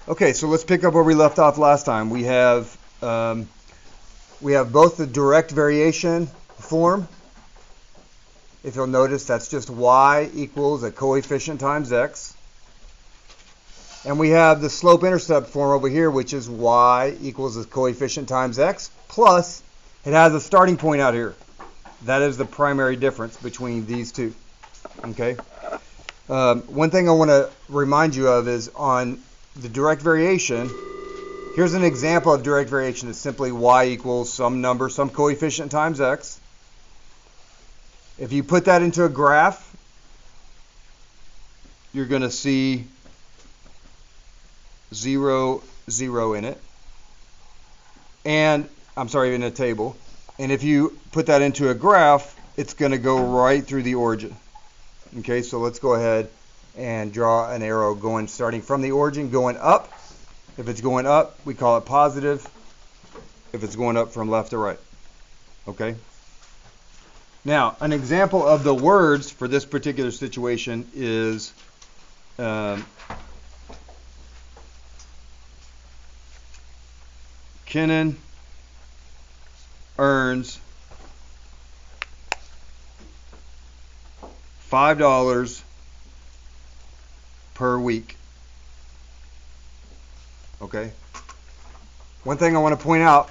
Okay, so let's pick up where we left off last time. We have both the direct variation form. If you'll notice, that's just y equals a coefficient times x. And we have the slope-intercept form over here, which is y equals a coefficient times x, plus it has a starting point out here. That is the primary difference between these two. Okay. One thing I want to remind you of is on the direct variation, here's an example of direct variation. It's simply y equals some number, some coefficient times x. If you put that into a graph, you're going to see 0, 0 in it. And, I'm sorry, in a table. And if you put that into a graph, it's going to go right through the origin. Okay, so let's go ahead and draw an arrow going, starting from the origin, going up. If it's going up, we call it positive. If it's going up from left to right. Okay? Now, an example of the words for this particular situation is Kenan earns $5 per week. Okay. One thing I want to point out,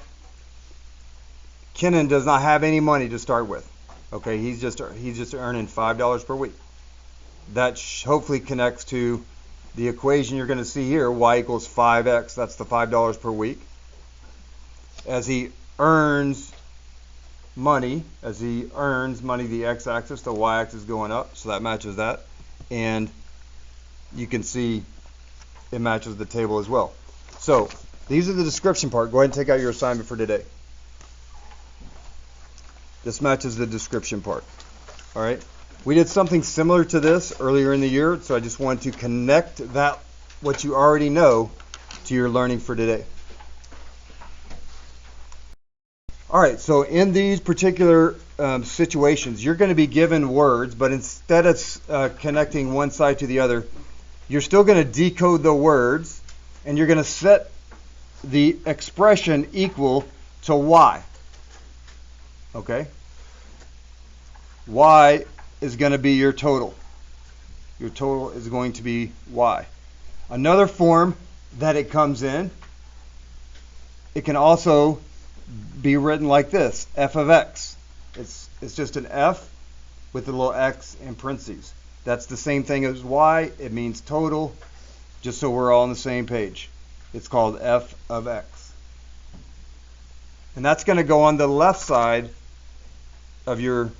Kenan does not have any money to start with. Okay, he's just earning $5 per week. That hopefully connects to the equation you're going to see here, y equals 5x. That's the $5 per week. As he earns money, the x-axis, the y-axis is going up, so that matches that. And you can see it matches the table as well. So these are the description part. Go ahead and take out your assignment for today. This matches the description part. All right. We did something similar to this earlier in the year, so I just wanted to connect that, what you already know, to your learning for today. All right, so in these particular situations, you're going to be given words, but instead of connecting one side to the other, you're still going to decode the words, and you're going to set the expression equal to y. Okay? Y is going to be your total. Your total is going to be y. Another form that it comes in, it can also be written like this, f of x. It's just an f with a little x in parentheses. That's the same thing as y. It means total, just so we're all on the same page. It's called f of x. And that's going to go on the left side of your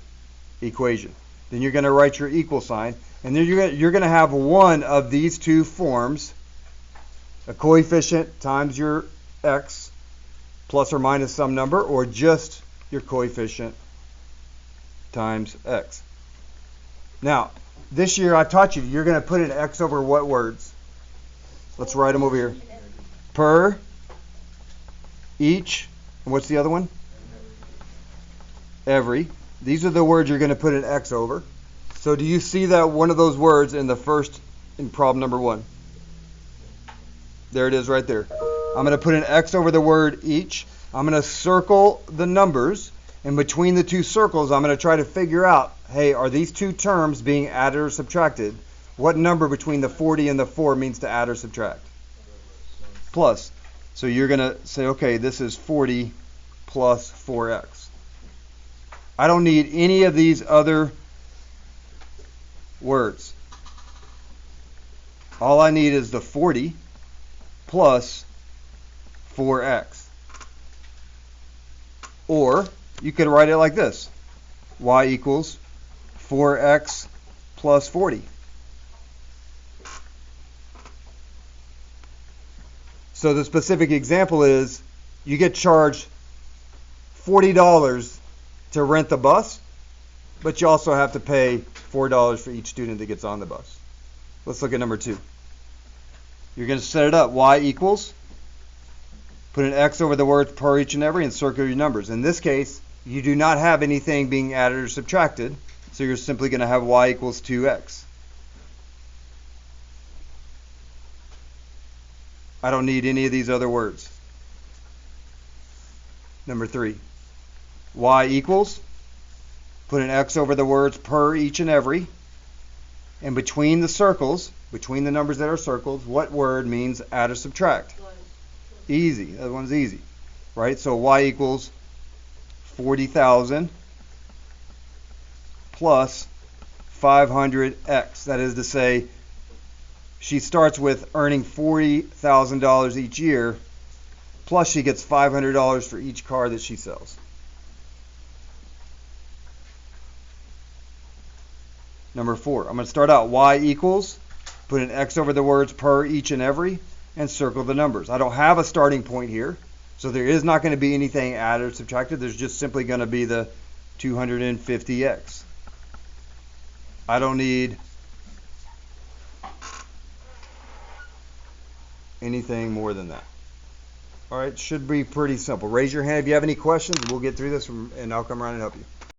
equation. Then you're going to write your equal sign, and then you're going to have one of these two forms, a coefficient times your x, plus or minus some number, or just your coefficient times x. Now, this year I taught you, you're going to put an x over what words? Let's write them over here. Per, each, and what's the other one? Every. These are the words you're going to put an x over. So do you see that one of those words in problem number 1? There it is right there. I'm going to put an x over the word each. I'm going to circle the numbers. And between the two circles, I'm going to try to figure out, hey, are these two terms being added or subtracted? What number between the 40 and the 4 means to add or subtract? Plus. So you're going to say, okay, this is 40 plus 4x. I don't need any of these other words. All I need is the 40 plus 4x. Or you could write it like this. Y equals 4x plus 40. So the specific example is you get charged $40 to rent the bus, but you also have to pay $4 for each student that gets on the bus. Let's look at number 2. You're going to set it up. Y equals, put an x over the words per, each, and every, and circle your numbers. In this case, you do not have anything being added or subtracted, so you're simply going to have y equals 2x. I don't need any of these other words. Number 3, y equals, put an X over the words per, each, and every. And between the circles, between the numbers that are circled, what word means add or subtract? Easy. That one's easy. Right? So y equals 40,000 plus 500x. That is to say, she starts with earning $40,000 each year, plus she gets $500 for each car that she sells. Number 4, I'm going to start out y equals, put an X over the words per, each, and every, and circle the numbers. I don't have a starting point here, so there is not going to be anything added or subtracted. There's just simply going to be the 250x. I don't need anything more than that. All right, should be pretty simple. Raise your hand if you have any questions, and we'll get through this, and I'll come around and help you.